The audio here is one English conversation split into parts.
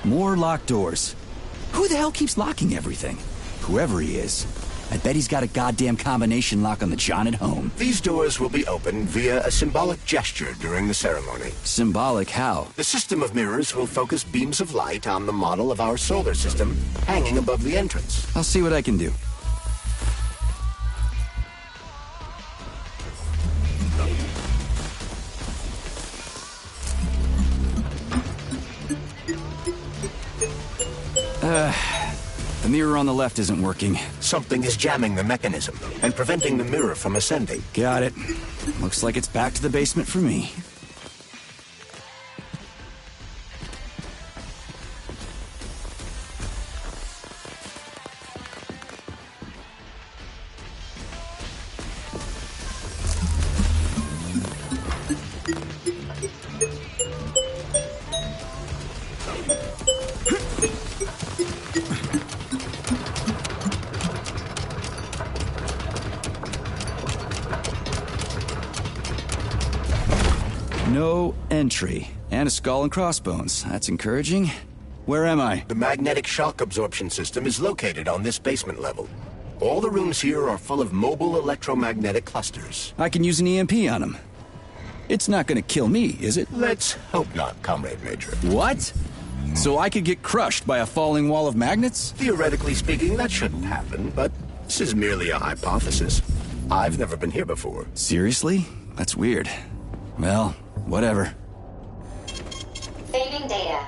More locked doors. Who the hell keeps locking everything? Whoever he is. I bet he's got a goddamn combination lock on the John at home. These doors will be opened via a symbolic gesture during the ceremony. Symbolic how? The system of mirrors will focus beams of light on the model of our solar system hanging above the entrance. I'll see what I can do. The mirror on the left isn't working. Something is jamming the mechanism and preventing the mirror from ascending. Got it. Looks like it's back to the basement for me. No entry. And a skull and crossbones. That's encouraging. Where am I? The magnetic shock absorption system is located on this basement level. All the rooms here are full of mobile electromagnetic clusters. I can use an EMP on him. It's not gonna kill me, is it? Let's hope not, Comrade Major. What? So I could get crushed by a falling wall of magnets? Theoretically speaking, that shouldn't happen, but this is merely a hypothesis. I've never been here before. Seriously? That's weird. Well, whatever. Saving data.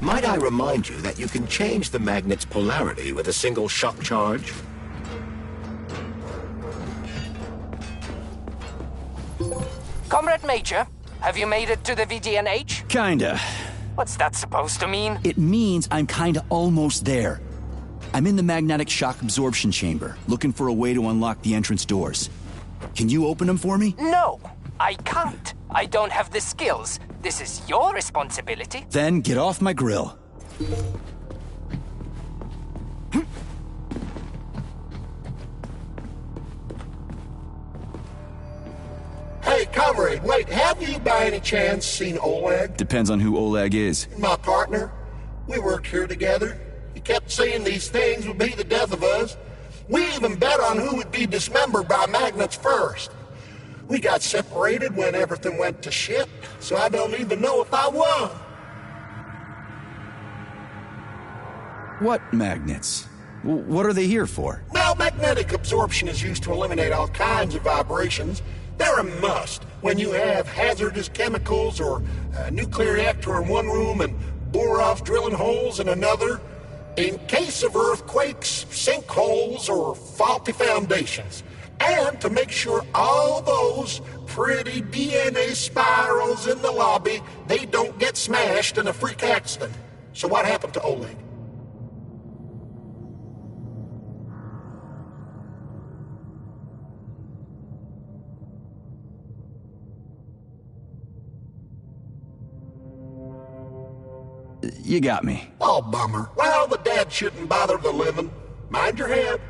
Might I remind you that you can change the magnet's polarity with a single shock charge? Comrade Major, have you made it to the VDNH? Kinda. What's that supposed to mean? It means I'm kinda almost there. I'm in the magnetic shock absorption chamber, looking for a way to unlock the entrance doors. Can you open them for me? No, I can't. I don't have the skills. This is your responsibility. Then get off my grill. Hey, comrade, wait, have you by any chance seen Oleg? Depends on who Oleg is. My partner. We worked here together. He kept saying these things would be the death of us. We even bet on who would be dismembered by magnets first. We got separated when everything went to shit, so I don't even know if I won. What magnets? What are they here for? Well, magnetic absorption is used to eliminate all kinds of vibrations. They're a must when you have hazardous chemicals or a nuclear reactor in one room and bore-off drilling holes in another. In case of earthquakes, sinkholes, or faulty foundations. And to make sure all those pretty DNA spirals in the lobby, they don't get smashed in a freak accident. So what happened to Oleg? You got me. Oh, bummer. Well, the dad shouldn't bother the living. Mind your head.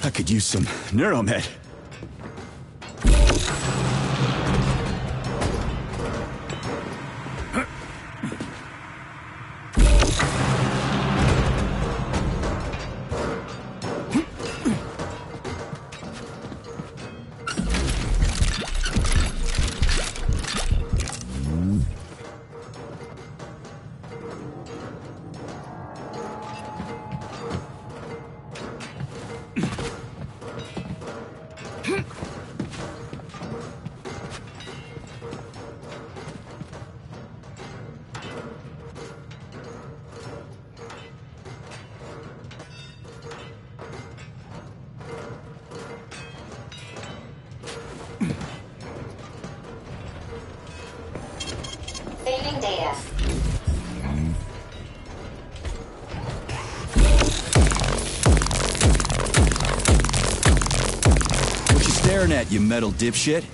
I could use some Neuromed. Tracking data. What you staring at, you metal dipshit?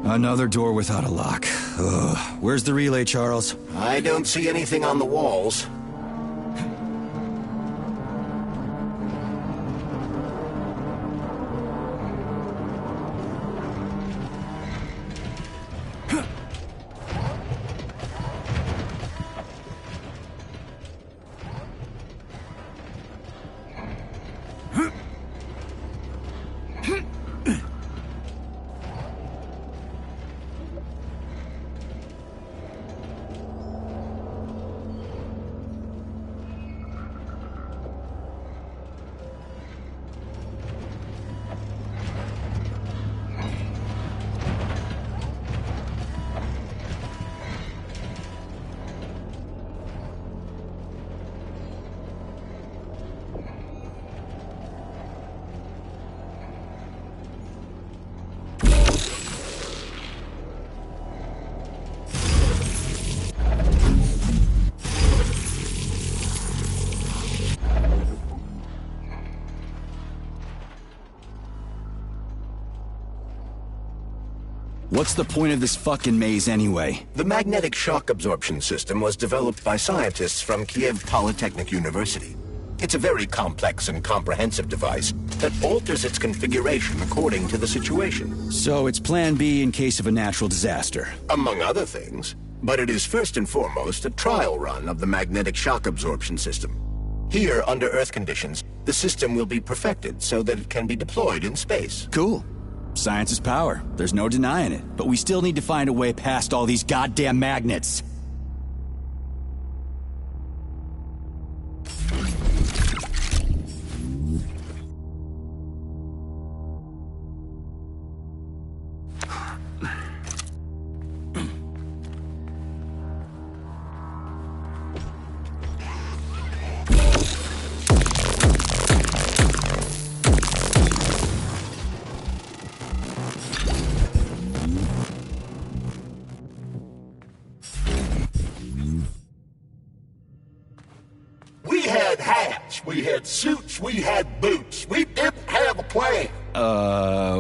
Another door without a lock. Ugh. Where's the relay, Charles? I don't see anything on the walls. What's the point of this fucking maze anyway? The magnetic shock absorption system was developed by scientists from Kiev Polytechnic University. It's a very complex and comprehensive device that alters its configuration according to the situation. So it's plan B in case of a natural disaster. Among other things. But it is first and foremost a trial run of the magnetic shock absorption system. Here, under Earth conditions, the system will be perfected so that it can be deployed in space. Cool. Science is power. There's no denying it. But we still need to find a way past all these goddamn magnets. We had suits, we had boots. We didn't have a plan.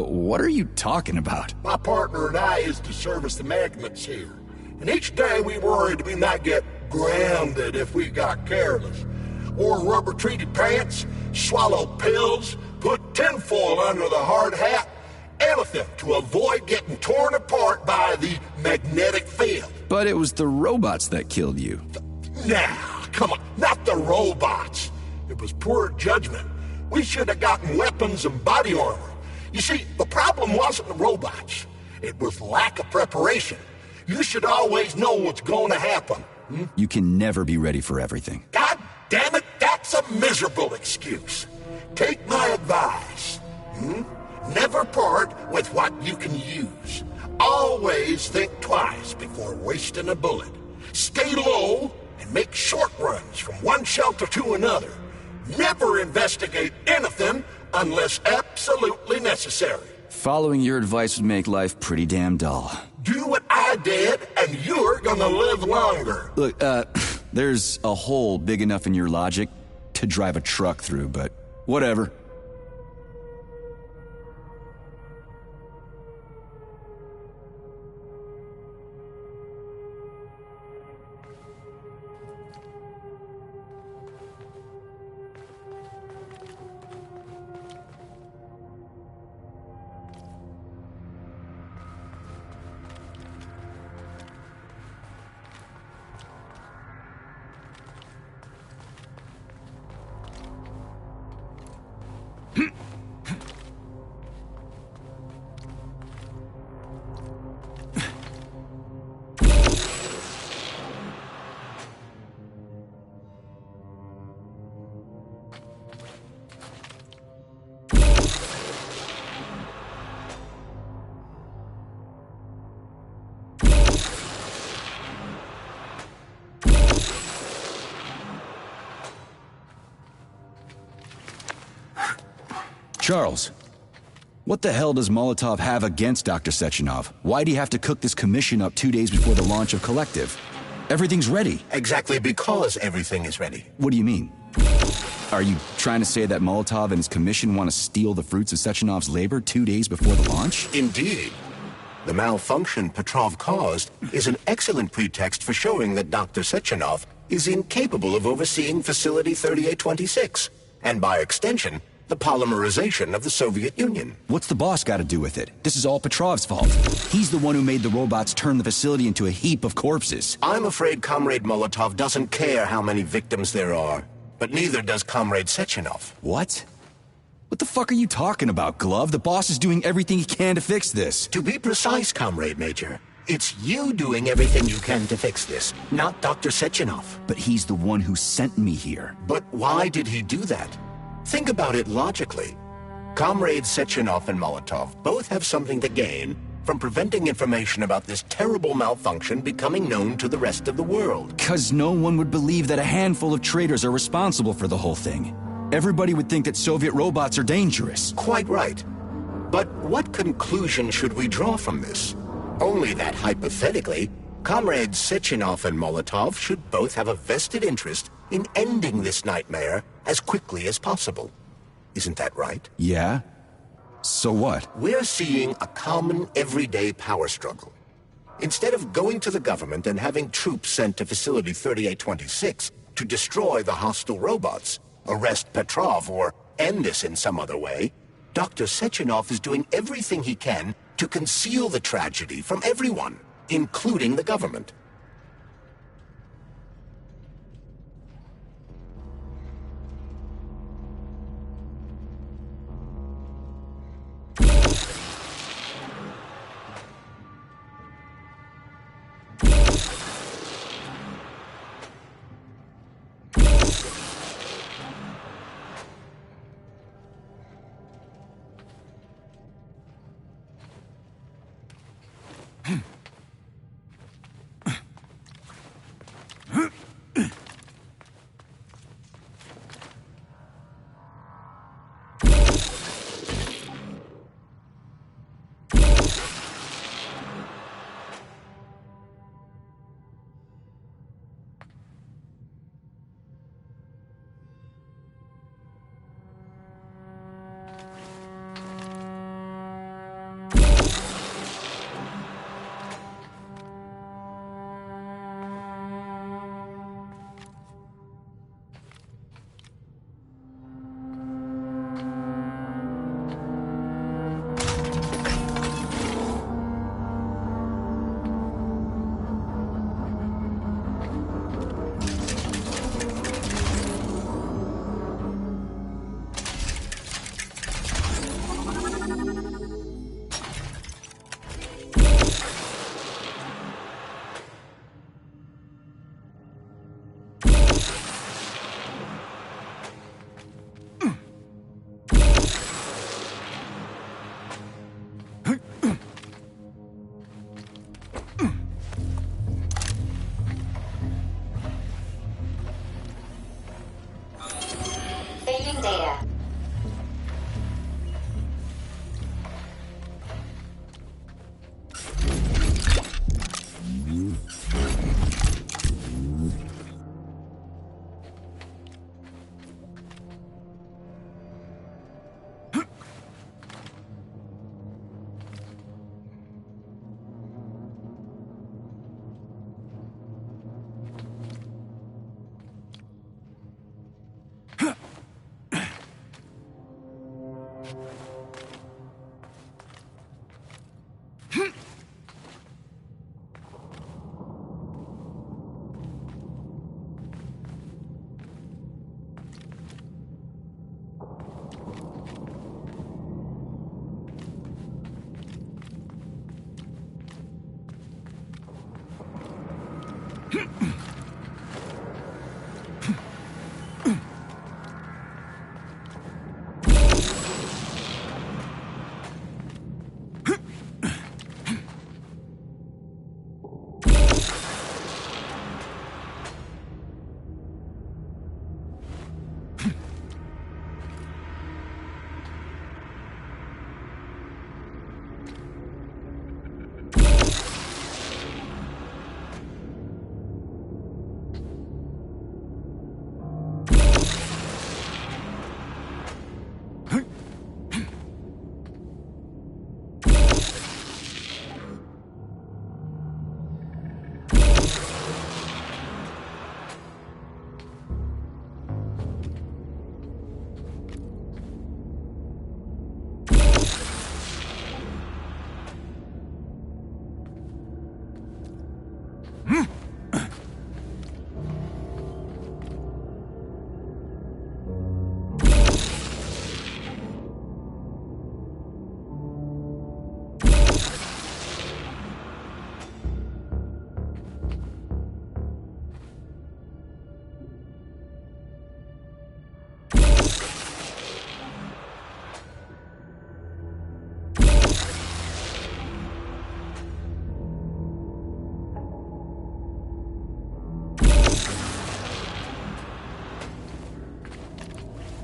What are you talking about? My partner and I is to service the magnets here. And each day we worried we might get grounded if we got careless. Wore rubber-treated pants, swallowed pills, put tinfoil under the hard hat, anything to avoid getting torn apart by the magnetic field. But it was the robots that killed you. Now, come on, not the robots. It was poor judgment. We should have gotten weapons and body armor. You see, the problem wasn't the robots. It was lack of preparation. You should always know what's going to happen. You can never be ready for everything. God damn it, that's a miserable excuse. Take my advice. Never part with what you can use. Always think twice before wasting a bullet. Stay low and make short runs from one shelter to another. Never investigate anything unless absolutely necessary. Following your advice would make life pretty damn dull. Do what I did, and you're gonna live longer. Look, there's a hole big enough in your logic to drive a truck through, but whatever. Charles, what the hell does Molotov have against Dr. Sechenov? Why'd he have to cook this commission up 2 days before the launch of Collective? Everything's ready. Exactly because everything is ready. What do you mean? Are you trying to say that Molotov and his commission want to steal the fruits of Sechenov's labor 2 days before the launch? Indeed. The malfunction Petrov caused is an excellent pretext for showing that Dr. Sechenov is incapable of overseeing Facility 3826, and by extension, the polymerization of the Soviet Union. What's the boss got to do with it? This is all Petrov's fault. He's the one who made the robots turn the facility into a heap of corpses. I'm afraid Comrade Molotov doesn't care how many victims there are, but neither does Comrade Sechenov. What? What the fuck are you talking about, Glove? The boss is doing everything he can to fix this. To be precise, Comrade Major, it's you doing everything you can to fix this, not Dr. Sechenov. But he's the one who sent me here. But why did he do that? Think about it logically. Comrades Sechenov and Molotov both have something to gain from preventing information about this terrible malfunction becoming known to the rest of the world. 'Cause no one would believe that a handful of traitors are responsible for the whole thing. Everybody would think that Soviet robots are dangerous. Quite right. But what conclusion should we draw from this? Only that hypothetically, Comrades Sechenov and Molotov should both have a vested interest in ending this nightmare as quickly as possible. Isn't that right? Yeah? So what? We're seeing a common everyday power struggle. Instead of going to the government and having troops sent to Facility 3826 to destroy the hostile robots, arrest Petrov, or end this in some other way, Dr. Sechenov is doing everything he can to conceal the tragedy from everyone, including the government. data.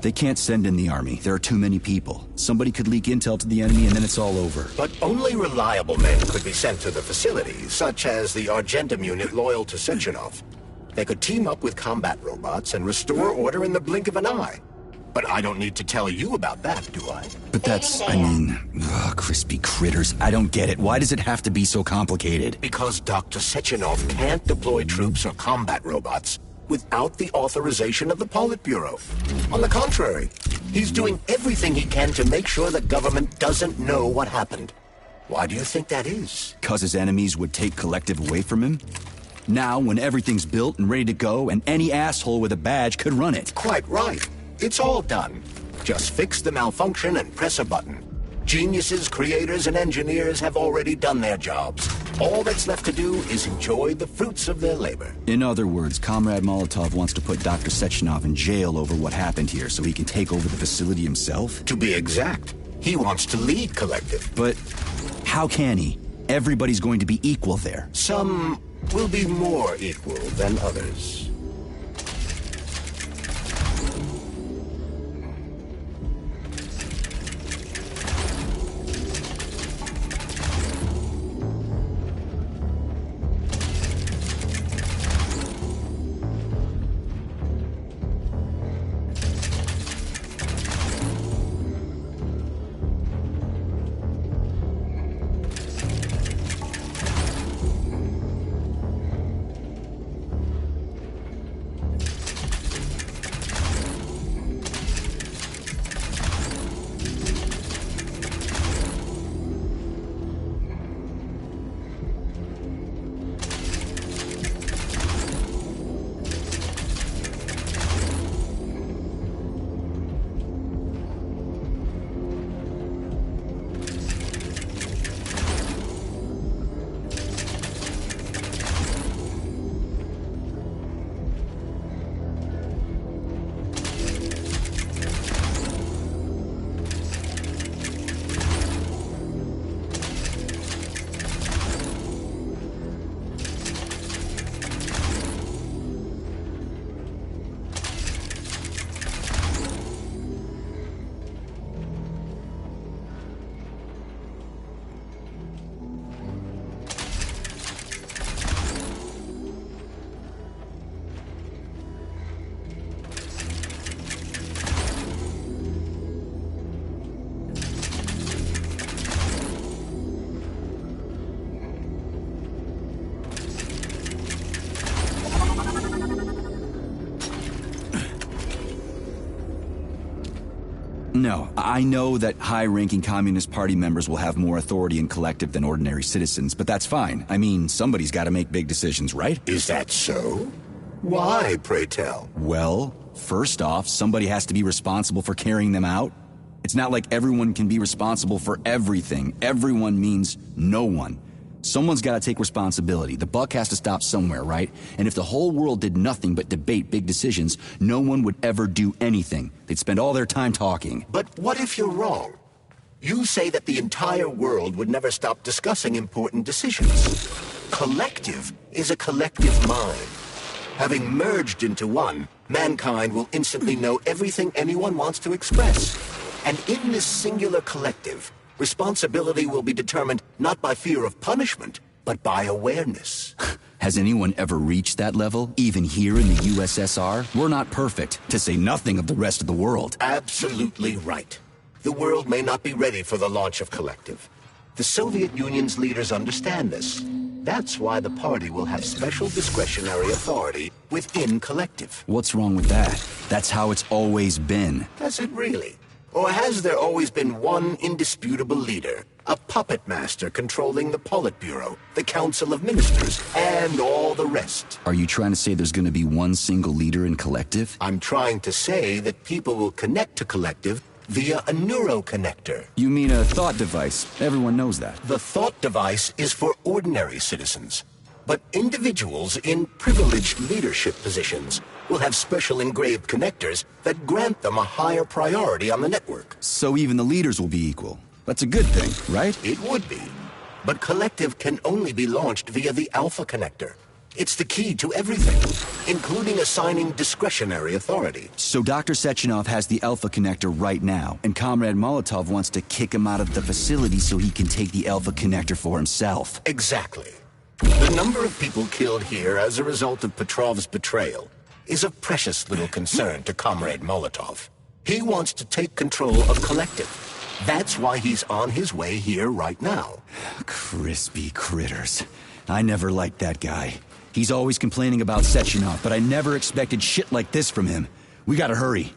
They can't send in the army. There are too many people. Somebody could leak intel to the enemy and then it's all over. But only reliable men could be sent to the facility, such as the Argentum unit loyal to Sechenov. They could team up with combat robots and restore order in the blink of an eye. But I don't need to tell you about that, do I? But that's, I mean, crispy critters. I don't get it. Why does it have to be so complicated? Because Dr. Sechenov can't deploy troops or combat robots without the authorization of the Politburo. On the contrary, he's doing everything he can to make sure the government doesn't know what happened. Why do you think that is? 'Cause his enemies would take Collective away from him? Now, when everything's built and ready to go, and any asshole with a badge could run it. Quite right. It's all done. Just fix the malfunction and press a button. Geniuses, creators, and engineers have already done their jobs. All that's left to do is enjoy the fruits of their labor. In other words, Comrade Molotov wants to put Dr. Sechenov in jail over what happened here so he can take over the facility himself? To be exact, he wants to lead Collective. But how can he? Everybody's going to be equal there. Some will be more equal than others. No, I know that high-ranking Communist Party members will have more authority in Collective than ordinary citizens, but that's fine. I mean, somebody's got to make big decisions, right? Is that so? Why, pray tell? Well, first off, somebody has to be responsible for carrying them out. It's not like everyone can be responsible for everything. Everyone means no one. Someone's got to take responsibility. The buck has to stop somewhere, right? And if the whole world did nothing but debate big decisions, no one would ever do anything. They'd spend all their time talking. But what if you're wrong? You say that the entire world would never stop discussing important decisions. Collective is a collective mind. Having merged into one, mankind will instantly know everything anyone wants to express. And in this singular collective, responsibility will be determined not by fear of punishment, but by awareness. Has anyone ever reached that level, even here in the USSR? We're not perfect, to say nothing of the rest of the world. Absolutely right. The world may not be ready for the launch of Collective. The Soviet Union's leaders understand this. That's why the party will have special discretionary authority within Collective. What's wrong with that? That's how it's always been. Has it really? Or has there always been one indisputable leader, a puppet master controlling the Politburo, the Council of Ministers, and all the rest? Are you trying to say there's going to be one single leader in Collective? I'm trying to say that people will connect to Collective via a neuroconnector. You mean a thought device. Everyone knows that. The thought device is for ordinary citizens, but individuals in privileged leadership positions will have special engraved connectors that grant them a higher priority on the network. So even the leaders will be equal. That's a good thing, right? It would be. But Collective can only be launched via the Alpha Connector. It's the key to everything, including assigning discretionary authority. So Dr. Sechenov has the Alpha Connector right now, and Comrade Molotov wants to kick him out of the facility so he can take the Alpha Connector for himself. Exactly. The number of people killed here as a result of Petrov's betrayal is of precious little concern to Comrade Molotov. He wants to take control of Collective. That's why he's on his way here right now. Crispy critters. I never liked that guy. He's always complaining about Sechenov, but I never expected shit like this from him. We gotta hurry.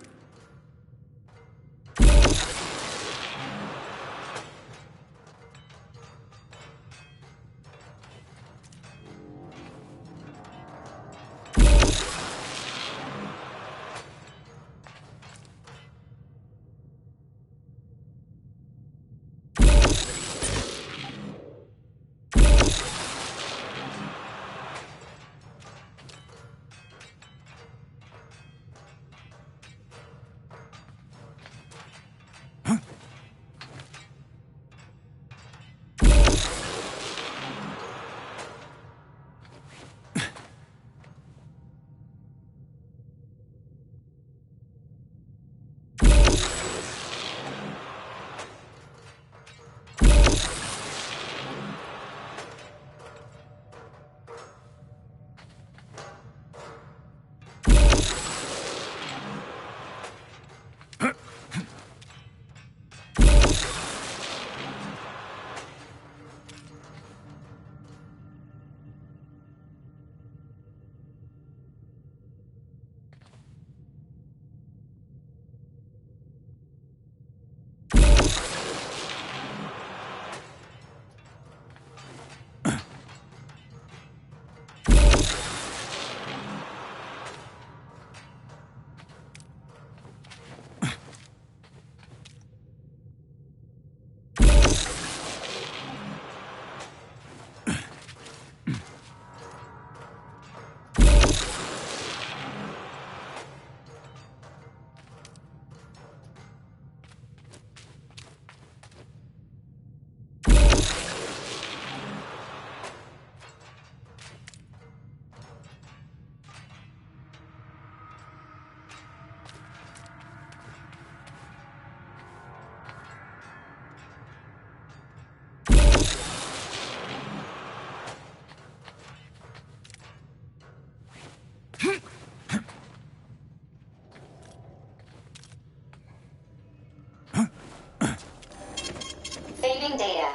Saving data.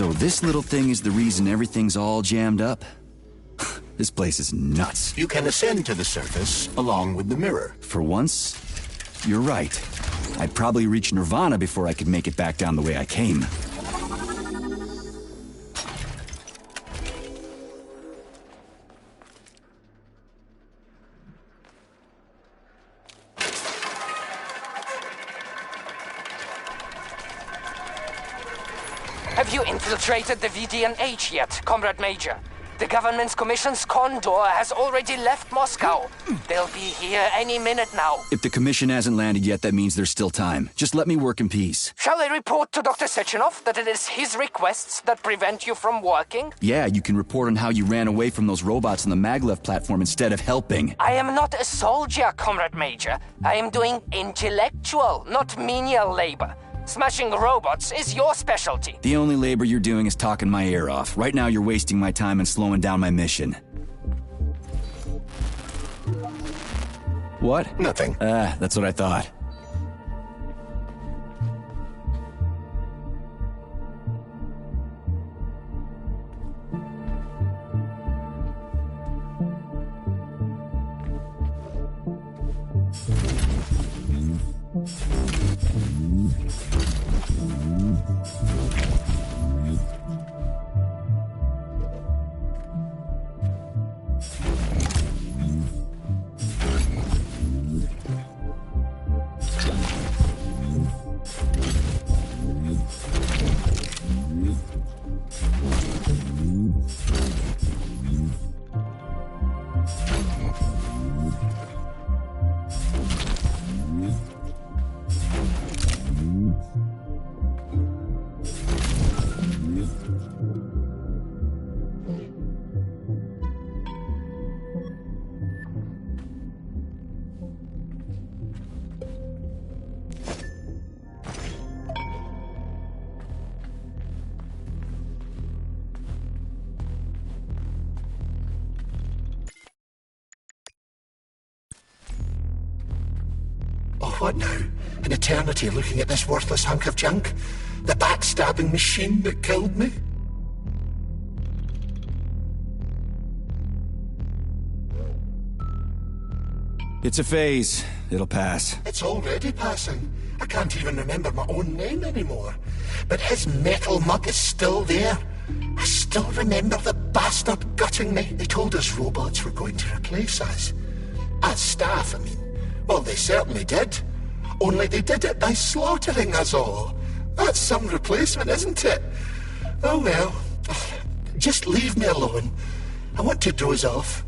So this little thing is the reason everything's all jammed up? This place is nuts. You can ascend to the surface along with the mirror. For once, you're right. I'd probably reach Nirvana before I could make it back down the way I came. Have you infiltrated the VDNH yet, Comrade Major? The government's commission's Condor has already left Moscow. They'll be here any minute now. If the commission hasn't landed yet, that means there's still time. Just let me work in peace. Shall I report to Dr. Sechenov that it is his requests that prevent you from working? Yeah, you can report on how you ran away from those robots on the Maglev platform instead of helping. I am not a soldier, Comrade Major. I am doing intellectual, not menial labor. Smashing robots is your specialty. The only labor you're doing is talking my ear off. Right now you're wasting my time and slowing down my mission. What? Nothing. That's what I thought. What now? An eternity looking at this worthless hunk of junk? The backstabbing machine that killed me? It's a phase. It'll pass. It's already passing. I can't even remember my own name anymore. But his metal mug is still there. I still remember the bastard gutting me. They told us robots were going to replace us. As staff, I mean. Well, they certainly did. Only they did it by slaughtering us all. That's some replacement, isn't it? Oh well. Just leave me alone. I want to doze off.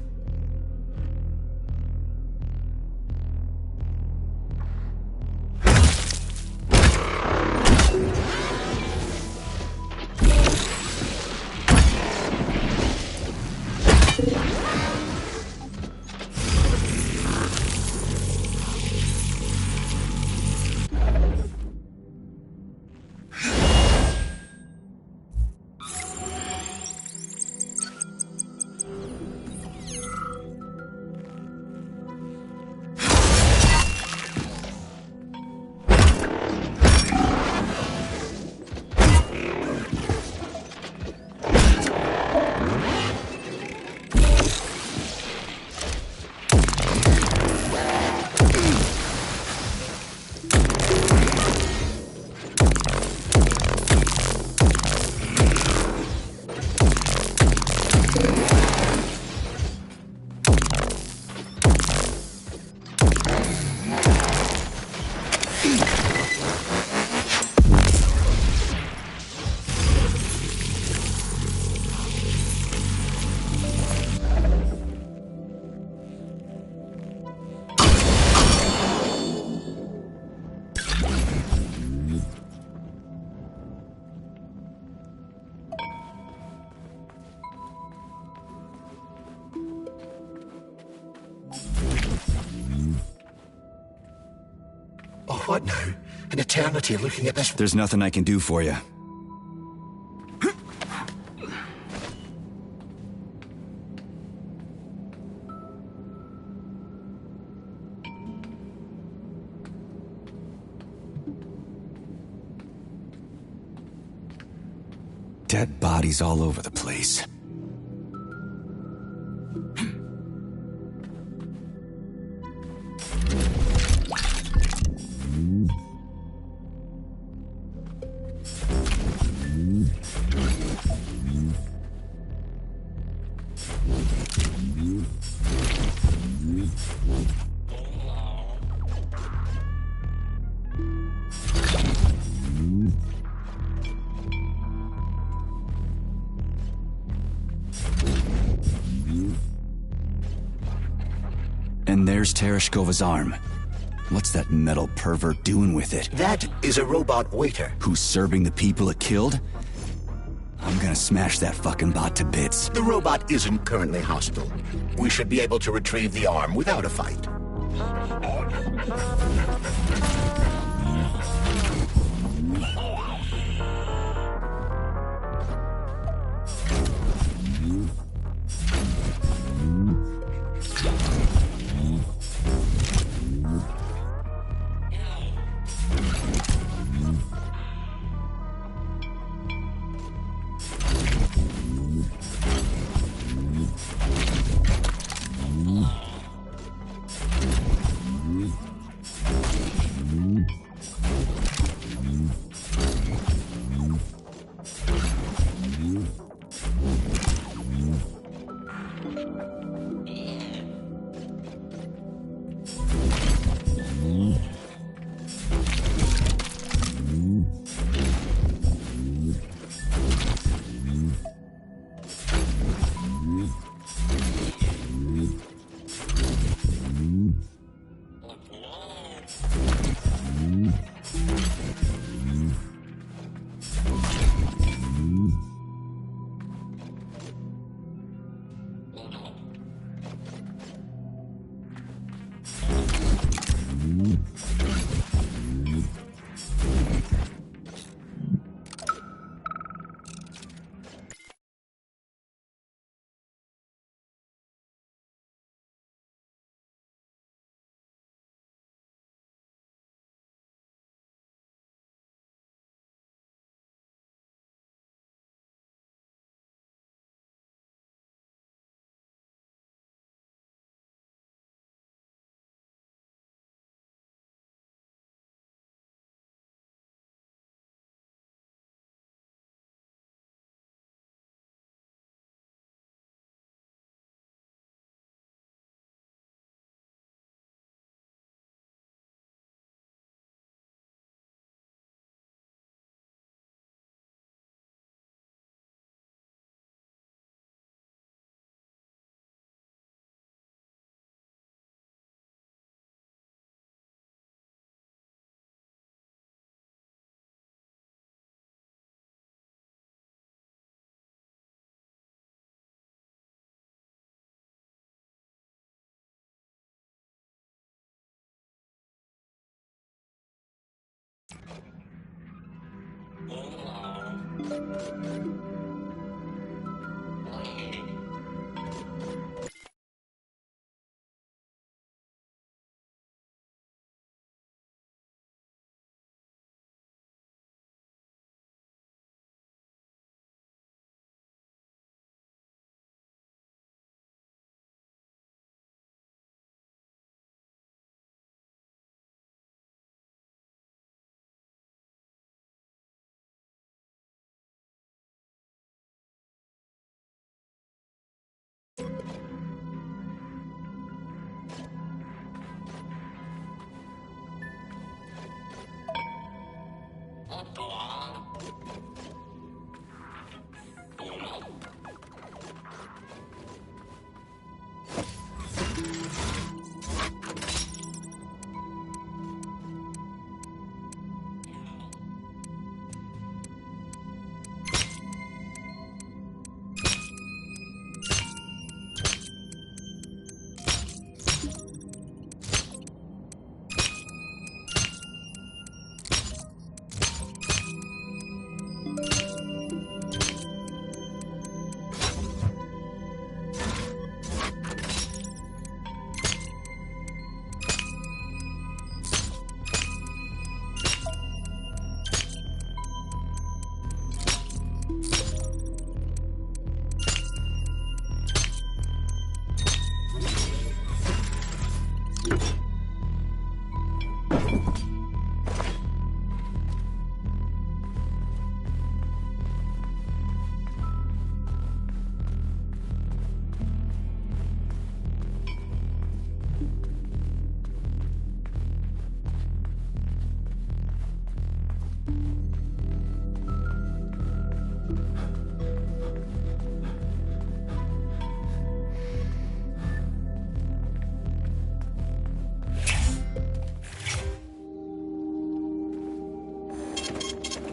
What now? An eternity looking at this... There's nothing I can do for you. Dead bodies all over the place. And there's Tereshkova's arm. What's that metal pervert doing with it? That is a robot waiter. Who's serving the people it killed? I'm gonna smash that fucking bot to bits. The robot isn't currently hostile. We should be able to retrieve the arm without a fight.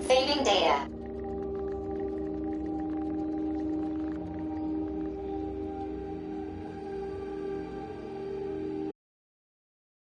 Saving data.